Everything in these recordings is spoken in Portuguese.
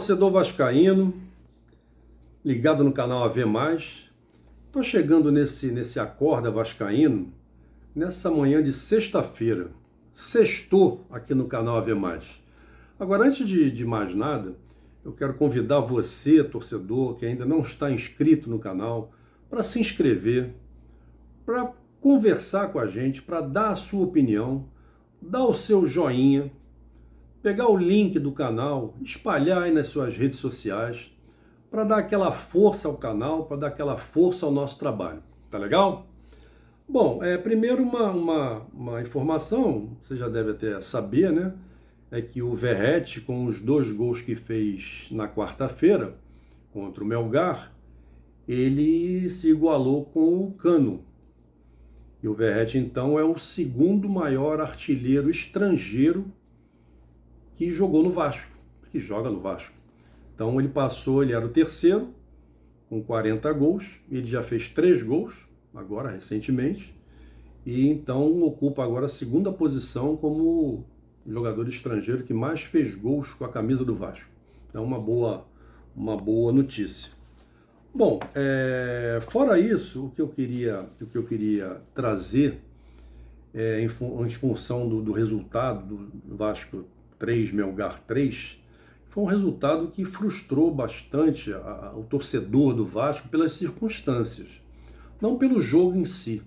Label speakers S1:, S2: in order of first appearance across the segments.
S1: torcedor vascaíno, ligado no canal AV+. Estou chegando nesse Acorda Vascaíno, nessa manhã de sexta-feira. Sextou aqui no canal AV+. Agora, antes de mais nada, eu quero convidar você, torcedor, que ainda não está inscrito no canal, para se inscrever, para conversar com a gente, para dar a sua opinião, dar o seu joinha, pegar o link do canal, espalhar aí nas suas redes sociais, para dar aquela força ao canal, para dar aquela força ao nosso trabalho. Tá legal? Bom, primeiro uma informação, você já deve até saber, né? É que o Verratti, com os 2 gols que fez na quarta-feira contra o Melgar, ele se igualou com o Cano. E o Verratti, então, é o segundo maior artilheiro estrangeiro que jogou no Vasco, que joga no Vasco. Então ele era o terceiro, com 40 gols, ele já fez 3 gols, agora recentemente, e então ocupa agora a segunda posição como jogador estrangeiro que mais fez gols com a camisa do Vasco. Então uma boa notícia. Bom, fora isso, o que eu queria trazer em função do resultado do Vasco 3, Melgar 3, foi um resultado que frustrou bastante o torcedor do Vasco pelas circunstâncias. Não pelo jogo em si,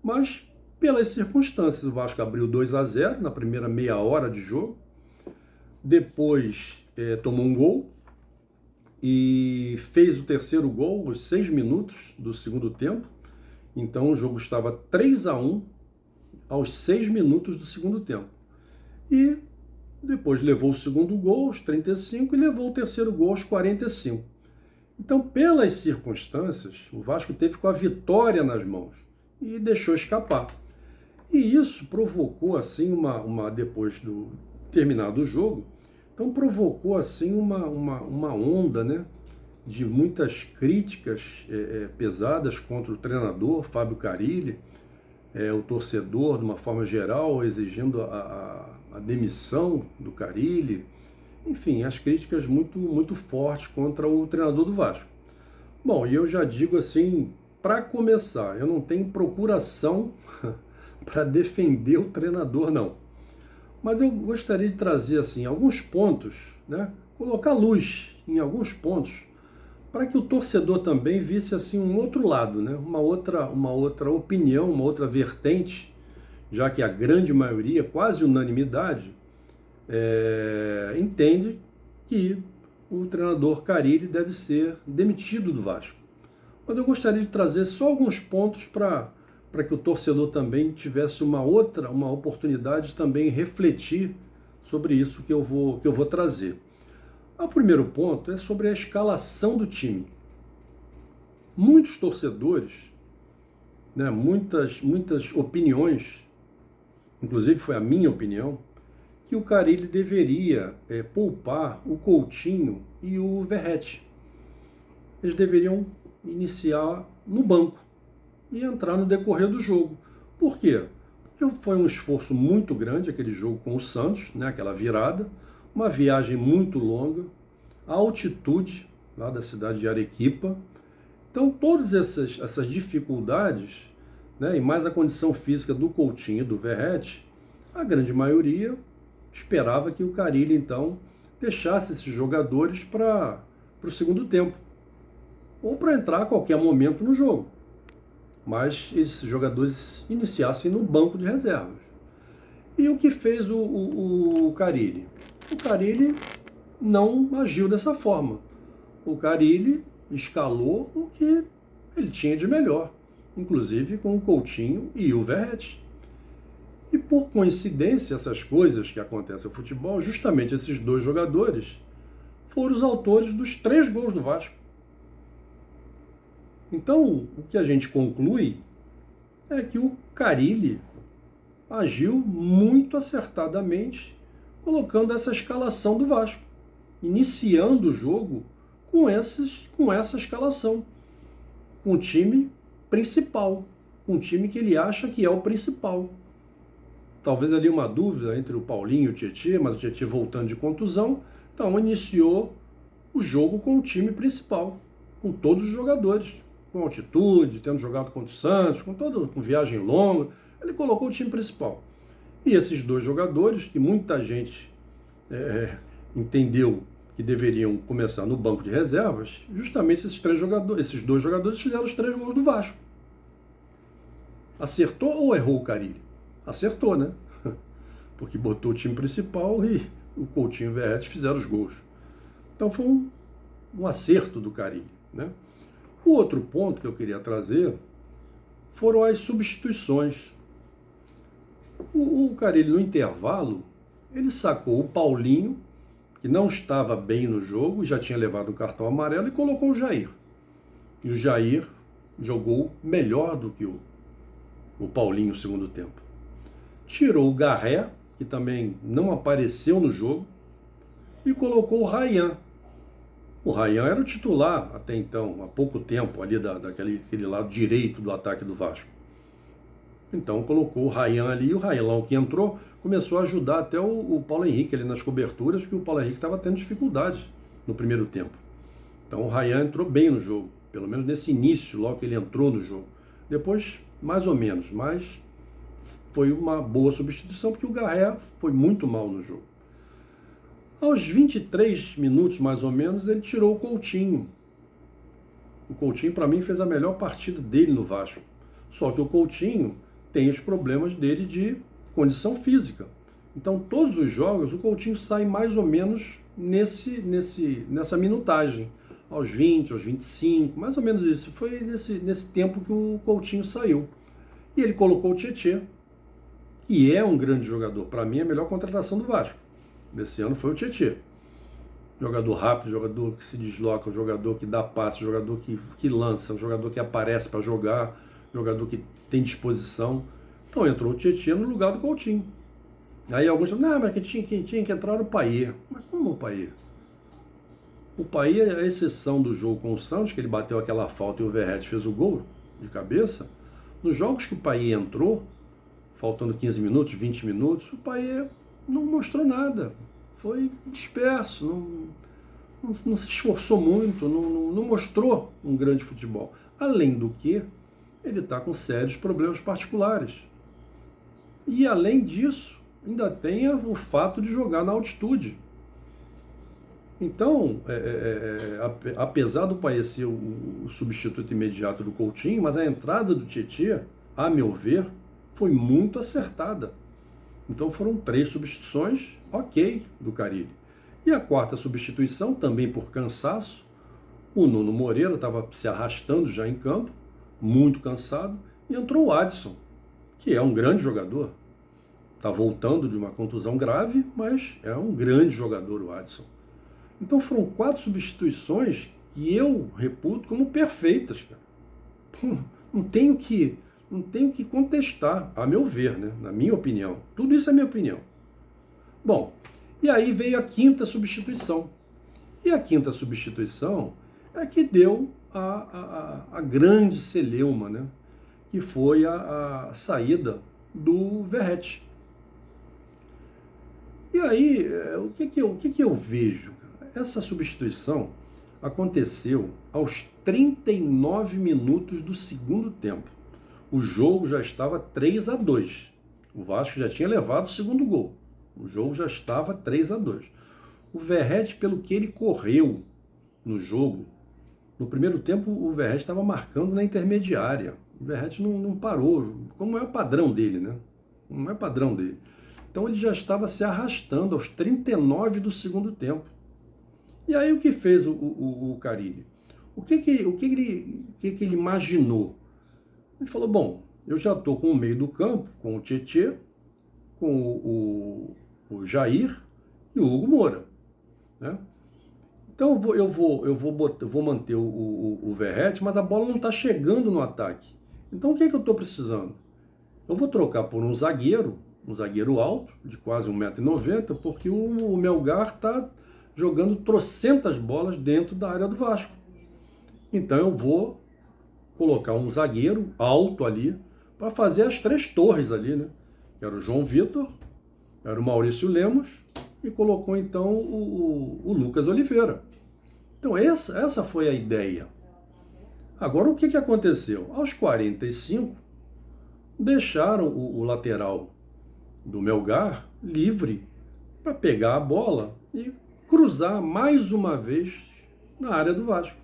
S1: mas pelas circunstâncias. O Vasco abriu 2-0 na primeira meia hora de jogo, depois tomou um gol e fez o terceiro gol aos 6 minutos do segundo tempo. Então o jogo estava 3-1 aos 6 minutos do segundo tempo. E depois levou o segundo gol aos 35 e levou o terceiro gol aos 45. Então, pelas circunstâncias, o Vasco teve com a vitória nas mãos e deixou escapar. E isso provocou, assim, depois do terminado o jogo, então provocou, assim, uma onda, né, de muitas críticas pesadas contra o treinador, Fábio Carille, o torcedor, de uma forma geral, exigindo a demissão do Carille. Enfim, as críticas muito fortes contra o treinador do Vasco. Bom, e eu já digo assim, para começar, eu não tenho procuração para defender o treinador, não. Mas eu gostaria de trazer assim alguns pontos, né? Colocar luz em alguns pontos, para que o torcedor também visse assim um outro lado, né? Uma outra opinião, uma outra vertente, já que a grande maioria, quase unanimidade, entende que o treinador Carille deve ser demitido do Vasco. Mas eu gostaria de trazer só alguns pontos para que o torcedor também tivesse uma oportunidade de também refletir sobre isso que eu vou trazer. O primeiro ponto é sobre a escalação do time. Muitos torcedores, né, muitas opiniões, inclusive foi a minha opinião, que o Carille deveria poupar o Coutinho e o Verratti. Eles deveriam iniciar no banco e entrar no decorrer do jogo. Por quê? Porque foi um esforço muito grande aquele jogo com o Santos, né, aquela virada, uma viagem muito longa, a altitude lá da cidade de Arequipa. Então todas essas dificuldades, né, e mais a condição física do Coutinho e do Verratti, a grande maioria esperava que o Carille, então, deixasse esses jogadores para o segundo tempo, ou para entrar a qualquer momento no jogo, mas esses jogadores iniciassem no banco de reservas. E o que fez o Carille? O Carille não agiu dessa forma. O Carille escalou o que ele tinha de melhor, inclusive com o Coutinho e o Verratti. E por coincidência, essas coisas que acontecem no futebol, justamente esses 2 jogadores foram os autores dos 3 gols do Vasco. Então, o que a gente conclui é que o Carille agiu muito acertadamente colocando essa escalação do Vasco, iniciando o jogo com essa escalação, com o time principal, com o time que ele acha que é o principal. Talvez ali uma dúvida entre o Paulinho e o Tietê, mas o Tietê voltando de contusão, então iniciou o jogo com o time principal, com todos os jogadores, com altitude, tendo jogado contra o Santos, com viagem longa. Ele colocou o time principal. E esses dois jogadores, que muita gente entendeu que deveriam começar no banco de reservas, justamente esses dois jogadores fizeram os 3 gols do Vasco. Acertou ou errou o Carille? Acertou, né? Porque botou o time principal e o Coutinho e o Verratti fizeram os gols. Então foi um acerto do Carille, né? O outro ponto que eu queria trazer foram as substituições. O Carille, no intervalo, ele sacou o Paulinho, que não estava bem no jogo, já tinha levado um cartão amarelo, e colocou o Jair. E o Jair jogou melhor do que o Paulinho no segundo tempo. Tirou o Garré, que também não apareceu no jogo, e colocou o Rayhan. O Rayhan era o titular até então, há pouco tempo, ali daquele lado direito do ataque do Vasco. Então colocou o Rayhan ali, e o Rayhan, que entrou, começou a ajudar até o Paulo Henrique ali nas coberturas, porque o Paulo Henrique estava tendo dificuldades no primeiro tempo. Então o Rayhan entrou bem no jogo, pelo menos nesse início, logo que ele entrou no jogo. Depois, mais ou menos, mas foi uma boa substituição, porque o Garré foi muito mal no jogo. Aos 23 minutos, mais ou menos, ele tirou o Coutinho. O Coutinho, para mim, fez a melhor partida dele no Vasco. Só que o Coutinho tem os problemas dele de condição física. Então, todos os jogos, o Coutinho sai mais ou menos nessa minutagem. Aos 20, aos 25, mais ou menos isso. Foi nesse tempo que o Coutinho saiu. E ele colocou o Tietê, que é um grande jogador. Para mim, é a melhor contratação do Vasco. Nesse ano foi o Tietê. Jogador rápido, jogador que se desloca, jogador que dá passe, jogador que lança, jogador que aparece para jogar, jogador que tem disposição. Então entrou o Tietê no lugar do Coutinho. Aí alguns falam, não, mas quem tinha que entrar era o Payet. Mas como o Payet? O Payet é a exceção do jogo com o Santos, que ele bateu aquela falta e o Verratti fez o gol de cabeça. Nos jogos que o Payet entrou, faltando 15 minutos, 20 minutos, o Payet não mostrou nada. Foi disperso, não se esforçou muito, não mostrou um grande futebol. Além do que, ele está com sérios problemas particulares. E além disso, ainda tem o fato de jogar na altitude. Então, apesar do Payet ser o substituto imediato do Coutinho, mas a entrada do Tietê, a meu ver, foi muito acertada. Então foram 3 substituições, ok, do Carille. E a 4ª substituição, também por cansaço, o Nuno Moreira estava se arrastando já em campo, muito cansado, e entrou o Adson, que é um grande jogador. Está voltando de uma contusão grave, mas é um grande jogador o Adson. Então foram 4 substituições que eu reputo como perfeitas, cara. Pô, não tenho que contestar, a meu ver, né? Na minha opinião. Tudo isso é minha opinião. Bom, e aí veio a 5ª substituição. E a 5ª substituição é que deu a grande celeuma, né? Que foi a saída do Verratti. E aí, o que eu vejo? Essa substituição aconteceu aos 39 minutos do segundo tempo. O jogo já estava 3-2. O Vasco já tinha levado o segundo gol. O jogo já estava 3-2. O Verratti, pelo que ele correu no jogo, no primeiro tempo o Verratti estava marcando na intermediária. O Verratti não parou, como é o padrão dele, né? Não é padrão dele. Então ele já estava se arrastando aos 39 do segundo tempo. E aí o que fez o Carille? O que ele imaginou? Ele falou, bom, eu já estou com o meio do campo, com o Tietê, com o Jair e o Hugo Moura, né? Então eu vou manter o Verratti, mas a bola não está chegando no ataque. Então o que eu estou precisando? Eu vou trocar por um zagueiro alto, de quase 1,90 m, porque o Melgar está jogando trocentas bolas dentro da área do Vasco. Então eu vou colocar um zagueiro alto ali para fazer as 3 torres ali, né? Era o João Vitor, era o Maurício Lemos e colocou então o Lucas Oliveira. Então essa foi a ideia. Agora o que aconteceu? Aos 45, deixaram o lateral do Melgar livre para pegar a bola e cruzar mais uma vez na área do Vasco.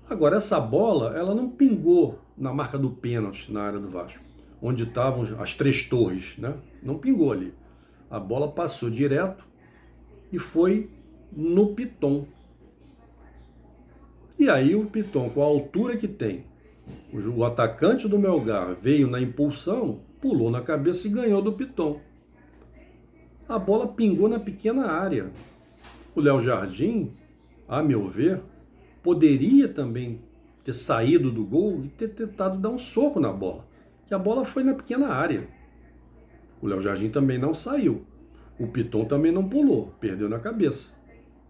S1: Agora, essa bola, ela não pingou na marca do pênalti na área do Vasco, onde estavam as três torres, né? Não pingou ali. A bola passou direto e foi no Piton. E aí o Piton, com a altura que tem, o atacante do Melgar veio na impulsão, pulou na cabeça e ganhou do Piton. A bola pingou na pequena área. O Léo Jardim, a meu ver, poderia também ter saído do gol e ter tentado dar um soco na bola, que a bola foi na pequena área. O Léo Jardim também não saiu. O Piton também não pulou, perdeu na cabeça.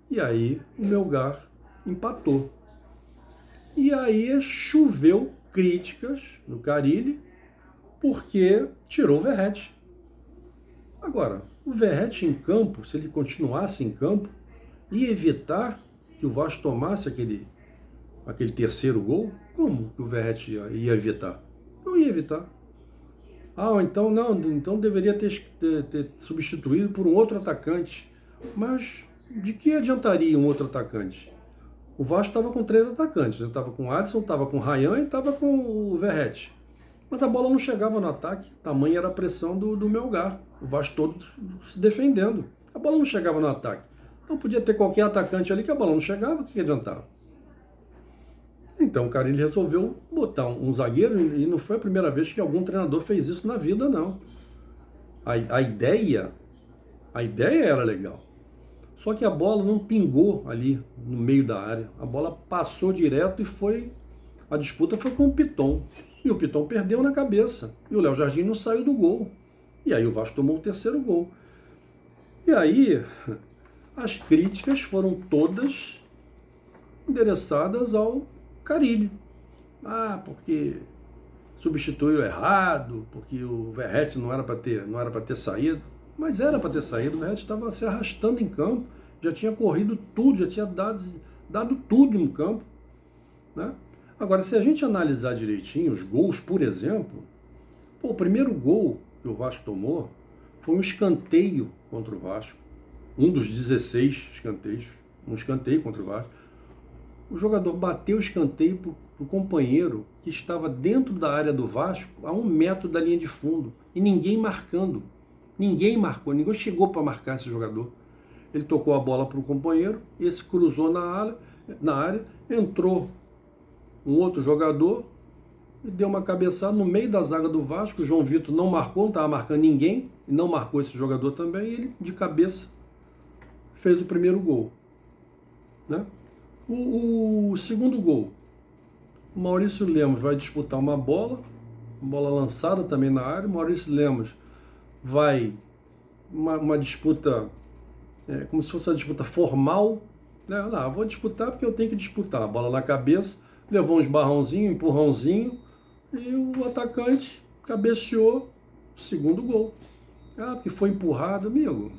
S1: E aí o Melgar empatou. E aí choveu críticas no Carille, porque tirou o Verratti. Agora, o Verratti em campo, se ele continuasse em campo, ia evitar que o Vasco tomasse aquele terceiro gol? Como que o Verratti ia evitar? Não ia evitar. Então não, então deveria ter substituído por um outro atacante. Mas de que adiantaria um outro atacante? O Vasco estava com 3 atacantes. Estava com o Adson, estava com o Ryan e estava com o Verratti. Mas a bola não chegava no ataque. Tamanha era a pressão do Melgar. O Vasco todo se defendendo. A bola não chegava no ataque. Então podia ter qualquer atacante ali que a bola não chegava, o que adiantava? Então o Carille resolveu botar um zagueiro, e não foi a primeira vez que algum treinador fez isso na vida, não. A ideia era legal. Só que a bola não pingou ali no meio da área. A bola passou direto e a disputa foi com o Piton. E o Piton perdeu na cabeça. E o Léo Jardim não saiu do gol. E aí o Vasco tomou o terceiro gol. E aí as críticas foram todas endereçadas ao Carille. Porque substituiu errado, porque o Verratti não era para ter saído. Mas era para ter saído, o Verratti estava se arrastando em campo, já tinha corrido tudo, já tinha dado tudo no campo. Né? Agora, se a gente analisar direitinho os gols, por exemplo, o primeiro gol que o Vasco tomou foi um escanteio contra o Vasco, um dos 16 escanteios, um escanteio contra o Vasco. O jogador bateu o escanteio para o companheiro que estava dentro da área do Vasco, a 1 metro da linha de fundo, e ninguém marcando. Ninguém marcou, ninguém chegou para marcar esse jogador. Ele tocou a bola para o companheiro, esse cruzou na área, entrou um outro jogador e deu uma cabeçada no meio da zaga do Vasco. O João Vitor não marcou, não estava marcando ninguém, e não marcou esse jogador também, e ele, de cabeça, fez o primeiro gol. Né? O segundo gol, o Maurício Lemos vai disputar uma bola lançada também na área. O Maurício Lemos vai uma disputa, como se fosse uma disputa formal, né? Vou disputar porque eu tenho que disputar. A bola na cabeça, levou um esbarrãozinho, um empurrãozinho, e o atacante cabeceou o segundo gol. Porque foi empurrado, amigo.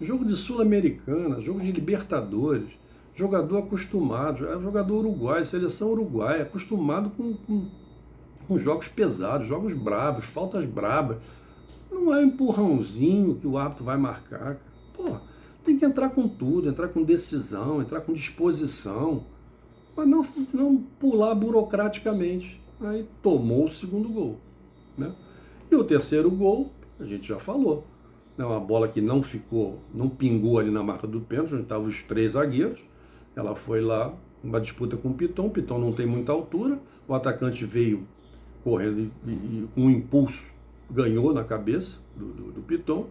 S1: Jogo de Sul-Americana, jogo de Libertadores, jogador acostumado, jogador uruguaio, seleção uruguaia, acostumado com jogos pesados, jogos brabos, faltas brabas. Não é um empurrãozinho que o árbitro vai marcar. Pô, tem que entrar com tudo, entrar com decisão, entrar com disposição, mas não pular burocraticamente. Aí tomou o segundo gol. Né? E o terceiro gol, a gente já falou. Uma bola que não pingou ali na marca do pênalti, onde estavam os 3 zagueiros. Ela foi lá, uma disputa com o Piton não tem muita altura, o atacante veio correndo e com um impulso ganhou na cabeça do Piton,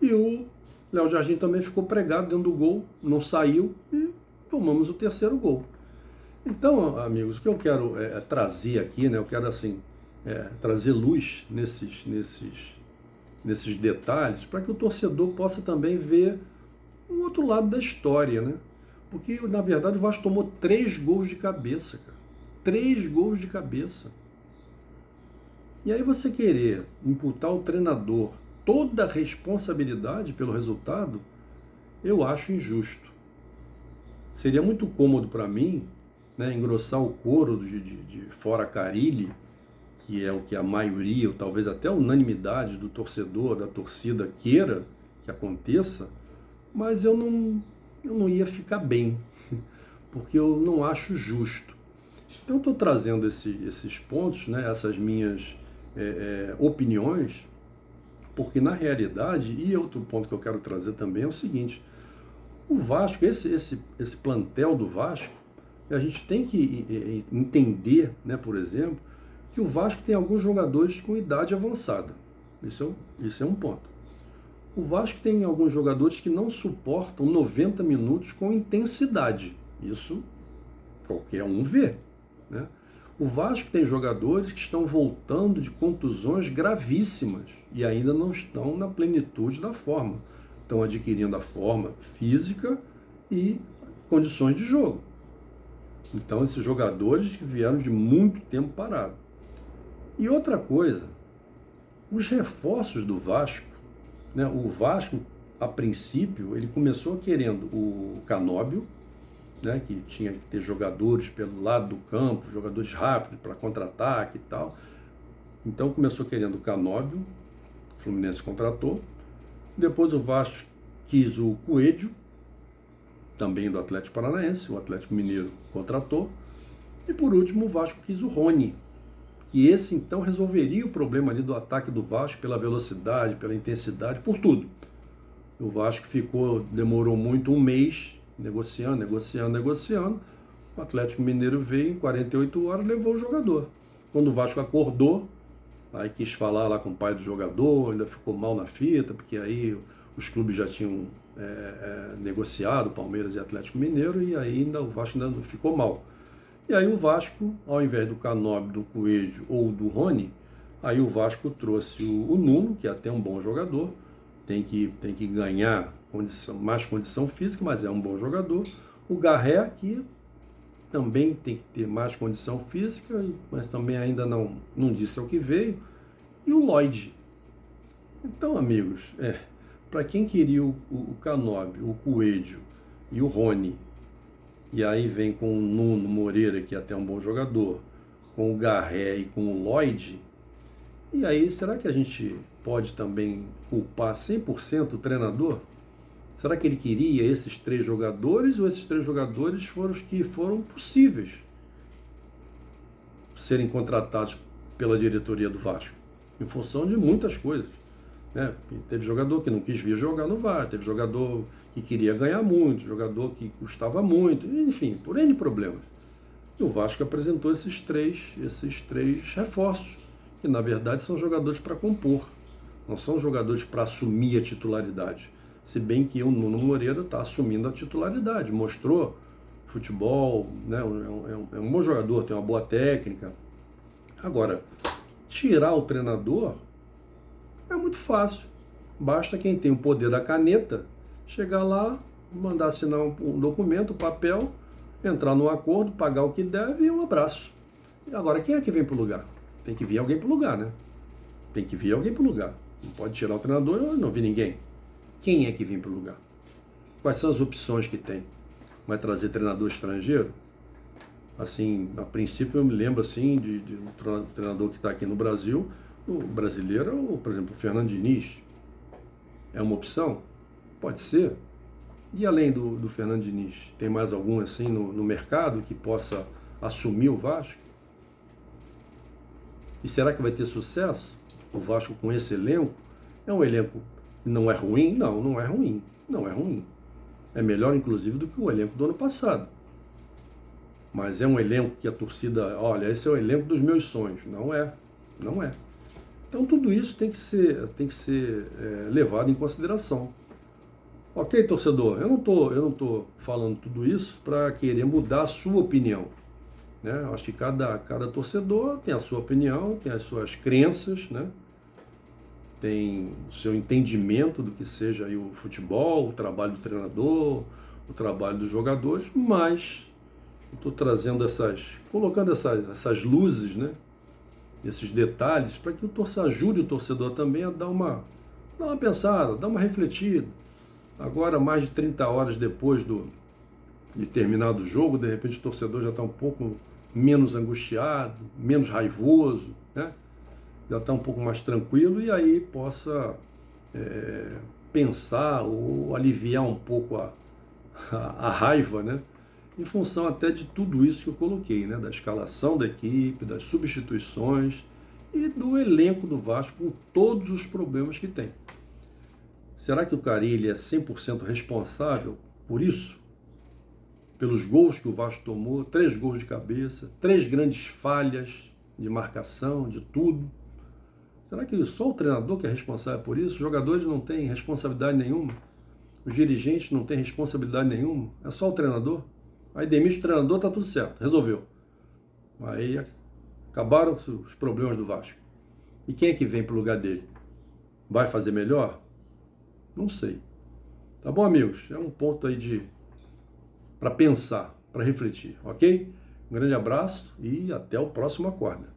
S1: e o Léo Jardim também ficou pregado dentro do gol, não saiu, e tomamos o terceiro gol. Então, amigos, o que eu quero trazer aqui, né, eu quero assim, trazer luz nesses detalhes, para que o torcedor possa também ver um outro lado da história, né? Porque, na verdade, o Vasco tomou 3 gols de cabeça, cara. 3 gols de cabeça. E aí você querer imputar ao treinador toda a responsabilidade pelo resultado, eu acho injusto. Seria muito cômodo para mim, né, engrossar o couro de fora Carille, que é o que a maioria, ou talvez até a unanimidade do torcedor, da torcida queira que aconteça, mas eu não ia ficar bem, porque eu não acho justo. Então, eu estou trazendo esses pontos, né, essas minhas opiniões, porque na realidade, e outro ponto que eu quero trazer também é o seguinte: o Vasco, esse plantel do Vasco, a gente tem que entender, né, por exemplo, que o Vasco tem alguns jogadores com idade avançada. Isso é um ponto. O Vasco tem alguns jogadores que não suportam 90 minutos com intensidade. Isso qualquer um vê, né? O Vasco tem jogadores que estão voltando de contusões gravíssimas e ainda não estão na plenitude da forma. Estão adquirindo a forma física e condições de jogo. Então, esses jogadores que vieram de muito tempo parado. E outra coisa, os reforços do Vasco, né? O Vasco, a princípio, ele começou querendo o Canóbio, né, que tinha que ter jogadores pelo lado do campo, jogadores rápidos para contra-ataque e tal. Então começou querendo o Canóbio, o Fluminense contratou. Depois o Vasco quis o Coelho, também do Atlético Paranaense, o Atlético Mineiro contratou. E por último o Vasco quis o Rony, que esse então resolveria o problema ali do ataque do Vasco pela velocidade, pela intensidade, por tudo. O Vasco demorou muito, um mês, negociando. O Atlético Mineiro veio em 48 horas, levou o jogador. Quando o Vasco acordou, aí quis falar lá com o pai do jogador, ainda ficou mal na fita, porque aí os clubes já tinham negociado, Palmeiras e Atlético Mineiro, e aí o Vasco ainda ficou mal. E aí o Vasco, ao invés do Canóbio, do Coelho ou do Rony, aí o Vasco trouxe o Nuno, que é até um bom jogador, tem que ganhar mais condição física, mas é um bom jogador. O Garré, que também tem que ter mais condição física, mas também ainda não disse ao que veio. E o Lloyd. Então, amigos, para quem queria o Canóbio, o Coelho e o Rony, e aí vem com o Nuno Moreira, que é até um bom jogador, com o Garré e com o Lloyd, e aí será que a gente pode também culpar 100% o treinador? Será que ele queria esses 3 jogadores ou esses 3 jogadores foram os que foram possíveis serem contratados pela diretoria do Vasco? Em função de muitas coisas, né? Teve jogador que não quis vir jogar no Vasco, teve jogador que queria ganhar muito, jogador que custava muito, enfim, por N problemas. E o Vasco apresentou esses três reforços, que na verdade são jogadores para compor, não são jogadores para assumir a titularidade. Se bem que o Nuno Moreira está assumindo a titularidade, mostrou futebol, né? É um bom jogador, tem uma boa técnica. Agora, tirar o treinador é muito fácil. Basta quem tem o poder da caneta chegar lá, mandar assinar um documento, um papel, entrar num acordo, pagar o que deve e um abraço. E agora, quem é que vem para o lugar? Tem que vir alguém para o lugar, né? Tem que vir alguém para o lugar. Não pode tirar o treinador e não vir ninguém. Quem é que vem para o lugar? Quais são as opções que tem? Vai trazer treinador estrangeiro? Assim, a princípio eu me lembro assim de um treinador que está aqui no Brasil, o brasileiro, ou, por exemplo, o Fernando Diniz. É uma opção? Pode ser. E além do Fernando Diniz, tem mais algum assim no mercado que possa assumir o Vasco? E será que vai ter sucesso o Vasco com esse elenco? É um elenco que não é ruim? Não, não é ruim. Não é ruim. É melhor, inclusive, do que o elenco do ano passado. Mas é um elenco que a torcida, olha, esse é o elenco dos meus sonhos. Não é. Não é. Então tudo isso tem que ser levado em consideração. Ok, torcedor, eu não tô falando tudo isso para querer mudar a sua opinião, né? Eu acho que cada torcedor tem a sua opinião, tem as suas crenças, né? Tem o seu entendimento do que seja aí o futebol, o trabalho do treinador, o trabalho dos jogadores, mas eu estou trazendo colocando essas luzes, né? Esses detalhes, para que ajude o torcedor também a dar uma pensada, dar uma refletida. Agora, mais de 30 horas depois de terminado o jogo, de repente o torcedor já está um pouco menos angustiado, menos raivoso, né? Já está um pouco mais tranquilo e aí possa pensar ou aliviar um pouco a raiva, né? Em função até de tudo isso que eu coloquei, né? Da escalação da equipe, das substituições e do elenco do Vasco com todos os problemas que tem. Será que o Carille é 100% responsável por isso? Pelos gols que o Vasco tomou, 3 gols de cabeça, 3 grandes falhas de marcação, de tudo. Será que só o treinador que é responsável por isso? Os jogadores não têm responsabilidade nenhuma? Os dirigentes não têm responsabilidade nenhuma? É só o treinador? Aí demite o treinador, tá tudo certo, resolveu. Aí acabaram os problemas do Vasco. E quem é que vem pro lugar dele? Vai fazer melhor? Não sei. Tá bom, amigos? É um ponto aí para pensar, para refletir, ok? Um grande abraço e até o próximo Acorda.